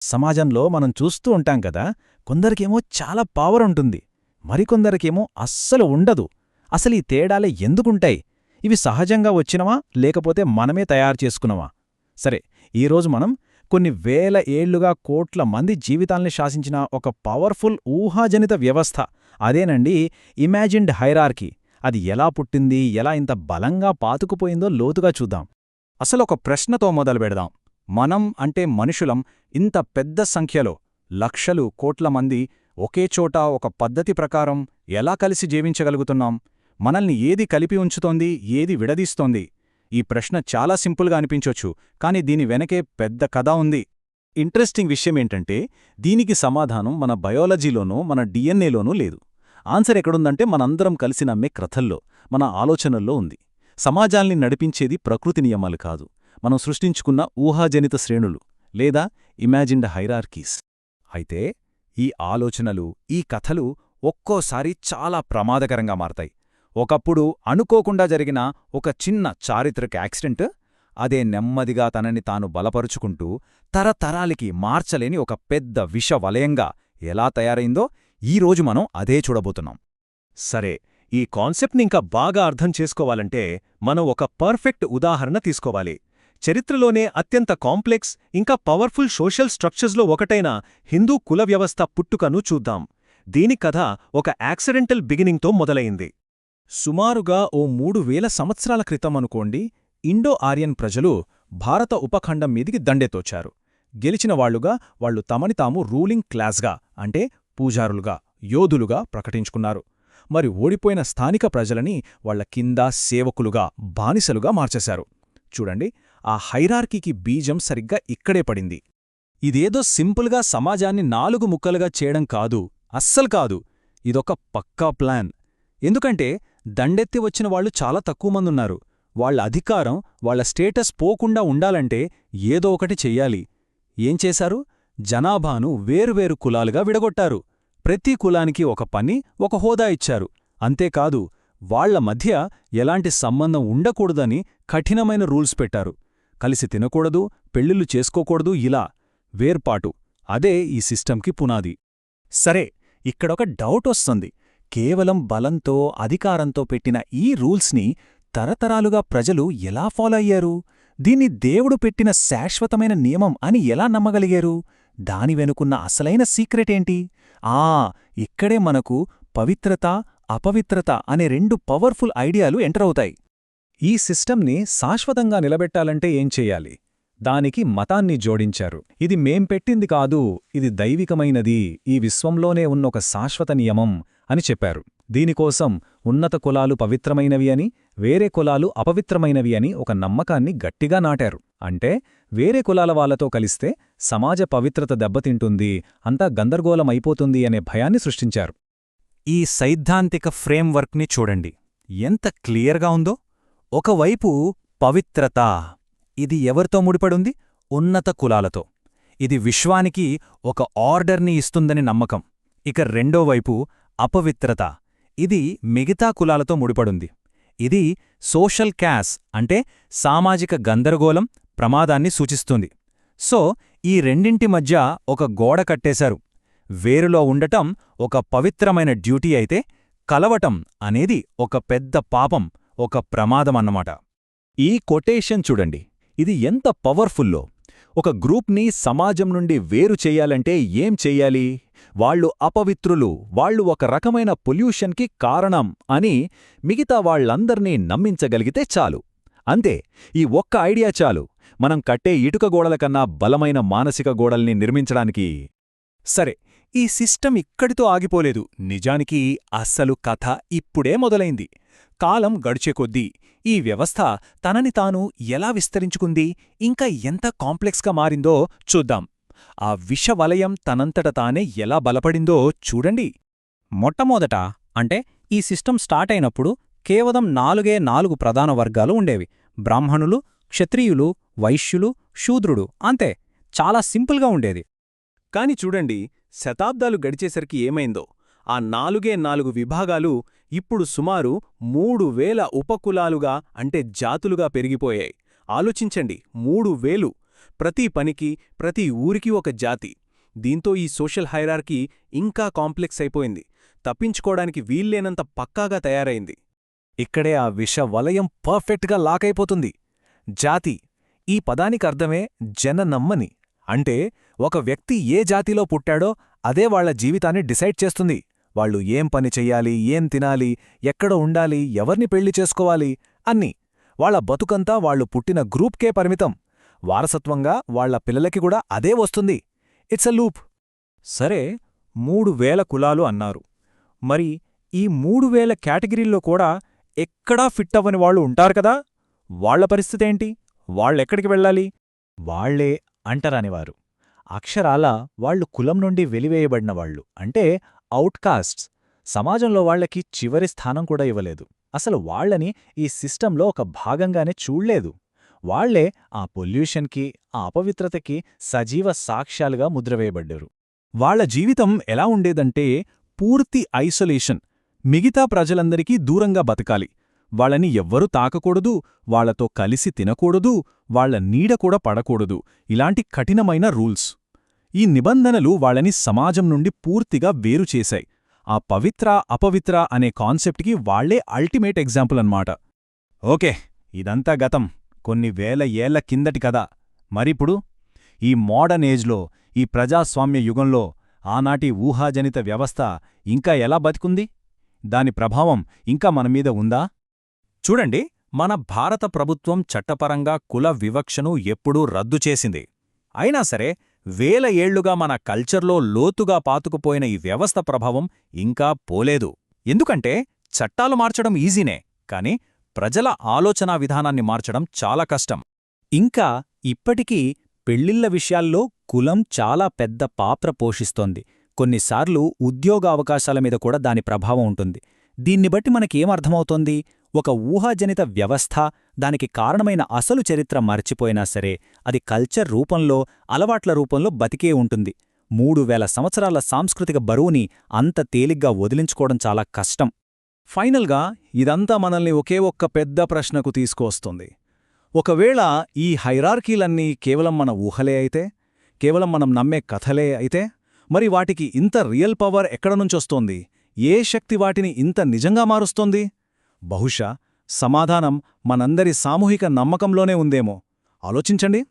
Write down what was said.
సమాజంలో మనం చూస్తూ ఉంటాం కదా, కొందరికేమో చాలా పవర్ ఉంటుంది, మరికొందరికేమో అస్సలు ఉండదు. అసలీ తేడాలే ఎందుకుంటాయి? ఇవి సహజంగా వచ్చినవా లేకపోతే మనమే తయారు చేసుకున్నవా? సరే, ఈరోజు మనం కొన్ని వేల ఏళ్లుగా కోట్ల మంది జీవితాల్ని శాసించిన ఒక పవర్ఫుల్ ఊహాజనిత వ్యవస్థ, అదేనండి ఇమాజిన్డ్ హైరార్కీ. అది ఎలా పుట్టింది, ఎలా ఇంత బలంగా పాతుకుపోయిందో లోతుగా చూద్దాం. అసలొక ప్రశ్నతో మొదలుపెడదాం. మనం అంటే మనుషులం ఇంత పెద్ద సంఖ్యలో లక్షలు కోట్ల మంది ఒకేచోట ఒక పద్ధతి ప్రకారం ఎలా కలిసి జీవించగలుగుతున్నాం? మనల్ని ఏది కలిపి ఉంచుతోంది, ఏది విడదీస్తోంది? ఈ ప్రశ్న చాలా సింపుల్గా అనిపించొచ్చు, కాని దీని వెనకే పెద్ద కథ ఉంది. ఇంట్రెస్టింగ్ విషయమేంటంటే, దీనికి సమాధానం మన బయాలజీలోనో మన డిఎన్ఏలోనూ లేదు. ఆన్సర్ ఎక్కడుందంటే మనందరం కలిసి నమ్మే క్రథల్లో, మన ఆలోచనల్లో ఉంది. సమాజాల్ని నడిపించేది ప్రకృతి నియమాలు కాదు, మనం సృష్టించుకున్న ఊహాజనిత శ్రేణులు లేదా ఇమాజిన్డ్ హైరార్కీస్. అయితే ఈ ఆలోచనలు, ఈ కథలు ఒక్కోసారి చాలా ప్రమాదకరంగా మారతాయి. ఒకప్పుడు అనుకోకుండా జరిగిన ఒక చిన్న చారిత్రక యాక్సిడెంట్, అదే నెమ్మదిగా తనని తాను బలపరుచుకుంటూ తరతరాలికి మార్చలేని ఒక పెద్ద విషవలయంగా ఎలా తయారైందో ఈరోజు మనం అదే చూడబోతున్నాం. సరే, ఈ కాన్సెప్ట్ని ఇంకా బాగా అర్థం చేసుకోవాలంటే మనం ఒక పర్ఫెక్ట్ ఉదాహరణ తీసుకోవాలి. చరిత్రలోనే అత్యంత కాంప్లెక్స్ ఇంకా పవర్ఫుల్ సోషల్ స్ట్రక్చర్స్లో ఒకటైన హిందూ కుల వ్యవస్థ పుట్టుకను చూద్దాం. దీని కథ ఒక యాక్సిడెంటల్ బిగినింగ్తో మొదలైంది. సుమారుగా ఓ 3000 సంవత్సరాల క్రితం అనుకోండి, ఇండో ఆర్యన్ ప్రజలు భారత ఉపఖండం మీదికి దండెతోచారు. గెలిచినవాళ్లుగా వాళ్లు తమని తాము రూలింగ్ క్లాస్గా, అంటే పూజారులుగా, యోధులుగా ప్రకటించుకున్నారు. మరి ఓడిపోయిన స్థానిక ప్రజలని వాళ్ల కింద సేవకులుగా, బానిసలుగా మార్చేశారు. చూడండి, ఆ హైరార్కీకి బీజం సరిగ్గా ఇక్కడే పడింది. ఇదేదో సింపుల్గా సమాజాన్ని 4 ముక్కలుగా చేయడం కాదు, అస్సలు కాదు. ఇదొక పక్కా ప్లాన్. ఎందుకంటే దండెత్తి వచ్చిన వాళ్లు చాలా తక్కువ మందున్నారు. వాళ్ల అధికారం, వాళ్ల స్టేటస్ పోకుండా ఉండాలంటే ఏదో ఒకటి చెయ్యాలి. ఏం చేశారు? జనాభాను వేరువేరు కులాలుగా విడగొట్టారు. ప్రతి కులానికి ఒక పని, ఒక హోదా ఇచ్చారు. అంతేకాదు, వాళ్ల మధ్య ఎలాంటి సంబంధం ఉండకూడదని కఠినమైన రూల్స్ పెట్టారు. కలిసి తినకూడదు, పెళ్లిళ్లు చేసుకోకూడదు, ఇలా వేర్పాటు. అదే ఈ సిస్టంకి పునాది. సరే, ఇక్కడొక డౌట్ వస్తుంది. కేవలం బలంతో, అధికారంతో పెట్టిన ఈ రూల్స్ని తరతరాలుగా ప్రజలు ఎలా ఫాలో అయ్యారు? దీన్ని దేవుడు పెట్టిన శాశ్వతమైన నియమం అని ఎలా నమ్మగలిగారు? దాని వెనుకున్న అసలైన సీక్రెటేంటి? ఇక్కడే మనకు పవిత్రత, అపవిత్రత అనే 2 పవర్ఫుల్ ఐడియాలు ఎంటరవుతాయి. ఈ సిస్టంని శాశ్వతంగా నిలబెట్టాలంటే ఏం చెయ్యాలి? దానికి మతాన్ని జోడించారు. ఇది మేం పెట్టింది కాదు, ఇది దైవికమైనది, ఈ విశ్వంలోనే ఉన్నొక శాశ్వత నియమం అని చెప్పారు. దీనికోసం ఉన్నత కులాలు పవిత్రమైనవి అని, వేరే కులాలు అపవిత్రమైనవి అని ఒక నమ్మకాన్ని గట్టిగా నాటారు. అంటే వేరే కులాల వాళ్లతో కలిస్తే సమాజ పవిత్రత దెబ్బతింటుంది, అంతా గందరగోళమైపోతుంది అనే భయాన్ని సృష్టించారు. ఈ సైద్ధాంతిక ఫ్రేమ్వర్క్ని చూడండి, ఎంత క్లియర్గా ఉందో. ఒకవైపు పవిత్రత, ఇది ఎవరితో ముడిపడుంది? ఉన్నత కులాలతో. ఇది విశ్వానికి ఒక ఆర్డర్ని ఇస్తుందని నమ్మకం. ఇక రెండోవైపు అపవిత్రత, ఇది మిగతా కులాలతో ముడిపడుంది. ఇది సోషల్ క్యాస్, అంటే సామాజిక గందరగోళం, ప్రమాదాన్ని సూచిస్తుంది. సో ఈ రెండింటి మధ్య ఒక గోడ కట్టేశారు. వేరులో ఉండటం ఒక పవిత్రమైన డ్యూటీ అయితే, కలవటం అనేది ఒక పెద్ద పాపం, ఒక ప్రమాదమన్నమాట. ఈ కొటేషన్ చూడండి, ఇది ఎంత పవర్ఫుల్లో. ఒక గ్రూప్ని సమాజం నుండి వేరు చెయ్యాలంటే ఏం చెయ్యాలి? వాళ్లు అపవిత్రులు, వాళ్లు ఒక రకమైన పొల్యూషన్కి కారణం అని మిగతా వాళ్లందర్నీ నమ్మించగలిగితే చాలు. అంతే, ఈ ఒక్క ఐడియా చాలు మనం కట్టే ఇటుక గోడల కన్నా బలమైన మానసిక గోడల్ని నిర్మించడానికి. సరే, ఈ సిస్టమ్ ఇక్కడితో ఆగిపోలేదు. నిజానికి అస్సలు కథ ఇప్పుడే మొదలైంది. కాలం గడిచే కొద్దీ ఈ వ్యవస్థ తనని తాను ఎలా విస్తరించుకుంది, ఇంకా ఎంత కాంప్లెక్స్గా మారిందో చూద్దాం. ఆ విషవలయం తనంతట తానే ఎలా బలపడిందో చూడండి. మొట్టమొదట, అంటే ఈ సిస్టమ్ స్టార్ట్ అయినప్పుడు కేవలం 4 ప్రధాన వర్గాలు ఉండేవి: బ్రాహ్మణులు, క్షత్రియులు, వైశ్యులు, శూద్రుడు. అంతే, చాలా సింపుల్గా ఉండేది. కాని చూడండి, శతాబ్దాలు గడిచేసరికి ఏమైందో. ఆ 4 విభాగాలు ఇప్పుడు సుమారు 3000 ఉపకులాలుగా, అంటే జాతులుగా పెరిగిపోయాయి. ఆలోచించండి, 3000. ప్రతి పనికి, ప్రతి ఊరికి ఒక జాతి. దీంతో ఈ సోషల్ హైరార్కీ ఇంకా కాంప్లెక్స్ అయిపోయింది, తప్పించుకోవడానికి వీల్లేనంత పక్కాగా తయారైంది. ఇక్కడే ఆ విష వలయం పర్ఫెక్ట్గా లాకైపోతుంది. జాతి ఈ పదానికర్థమే జననమ్మని. అంటే ఒక వ్యక్తి ఏ జాతిలో పుట్టాడో అదే వాళ్ల జీవితాన్ని డిసైడ్ చేస్తుంది. వాళ్ళు ఏం పని చెయ్యాలి, ఏం తినాలి, ఎక్కడ ఉండాలి, ఎవర్ని పెళ్లి చేసుకోవాలి అన్నీ. వాళ్ల బతుకంతా వాళ్లు పుట్టిన గ్రూప్కే పరిమితం. వారసత్వంగా వాళ్ల పిల్లలకి కూడా అదే వస్తుంది. It's a loop. సరే, 3000 కులాలు అన్నారు. మరి ఈ 3000 కేటగిరీల్లో కూడా ఎక్కడా ఫిట్ అవ్వని వాళ్ళు ఉంటారు కదా, వాళ్ల పరిస్థితేంటి? వాళ్ళెక్కడికి వెళ్ళాలి? వాళ్లే అంటరానివారు. అక్షరాల వాళ్లు కులం నుండి వెలివేయబడినవాళ్లు, అంటే అవుట్కాస్ట్స్. సమాజంలో వాళ్లకి చివరి స్థానం కూడా ఇవ్వలేదు. అసలు వాళ్లని ఈ సిస్టంలో ఒక భాగంగానే చూడ్లేదు. వాళ్లే ఆ పొల్యూషన్కి, ఆ అపవిత్రతకి సజీవ సాక్ష్యాలుగా ముద్రవేయబడ్డారు. వాళ్ల జీవితం ఎలా ఉండేదంటే పూర్తి ఐసోలేషన్. మిగతా ప్రజలందరికీ దూరంగా బతకాలి. వాళ్ళని ఎవ్వరూ తాకకూడదు, వాళ్లతో కలిసి తినకూడదు, వాళ్ల నీడ కూడా పడకూడదు. ఇలాంటి కఠినమైన రూల్స్. ఈ నిబంధనలు వాళ్ళని సమాజం నుండి పూర్తిగా వేరుచేశాయి. ఆ పవిత్ర అపవిత్ర అనే కాన్సెప్ట్కి వాళ్లే అల్టిమేట్ ఎగ్జాంపుల్ అన్నమాట. ఓకే, ఇదంతా గతం, కొన్ని వేల ఏళ్ల కిందటి కథ. మరిప్పుడు ఈ మోడర్న్ ఏజ్లో, ఈ ప్రజాస్వామ్య యుగంలో ఆనాటి ఊహాజనిత వ్యవస్థ ఇంకా ఎలా బతికుంది? దాని ప్రభావం ఇంకా మనమీద ఉందా? చూడండి, మన భారత ప్రభుత్వం చట్టపరంగా కుల వివక్షను ఎప్పుడూ రద్దు చేసింది. అయినా సరే, వేల ఏళ్లుగా మన కల్చర్లో లోతుగా పాతుకుపోయిన ఈ వ్యవస్థ ప్రభావం ఇంకా పోలేదు. ఎందుకంటే చట్టాలు మార్చడం ఈజీనే, కాని ప్రజల ఆలోచనా విధానాన్ని మార్చడం చాలా కష్టం. ఇంకా ఇప్పటికీ పెళ్లిళ్ల విషయాల్లో కులం చాలా పెద్ద పాత్ర పోషిస్తోంది. కొన్నిసార్లు ఉద్యోగావకాశాల మీద కూడా దాని ప్రభావం ఉంటుంది. దీన్ని బట్టి మనకేమర్థమవుతోంది? ఒక ఊహాజనిత వ్యవస్థ, దానికి కారణమైన అసలు చరిత్ర మర్చిపోయినా సరే, అది కల్చర్ రూపంలో, అలవాట్ల రూపంలో బతికే ఉంటుంది. 3000 సంవత్సరాల సాంస్కృతిక బరువుని అంత తేలిగ్గా వదిలించుకోవడం చాలా కష్టం. ఫైనల్గా ఇదంతా మనల్ని ఒకే ఒక్క పెద్ద ప్రశ్నకు తీసుకువస్తుంది. ఒకవేళ ఈ హైరార్కీలన్నీ కేవలం మన ఊహలే అయితే, కేవలం మనం నమ్మే కథలే అయితే, మరి వాటికి ఇంత రియల్ పవర్ ఎక్కడనుంచొస్తోంది? ఏ శక్తి వాటిని ఇంత నిజంగా మారుస్తోంది? బహుశా సమాధానం మనందరి సామూహిక నమ్మకంలోనే ఉందేమో. ఆలోచించండి.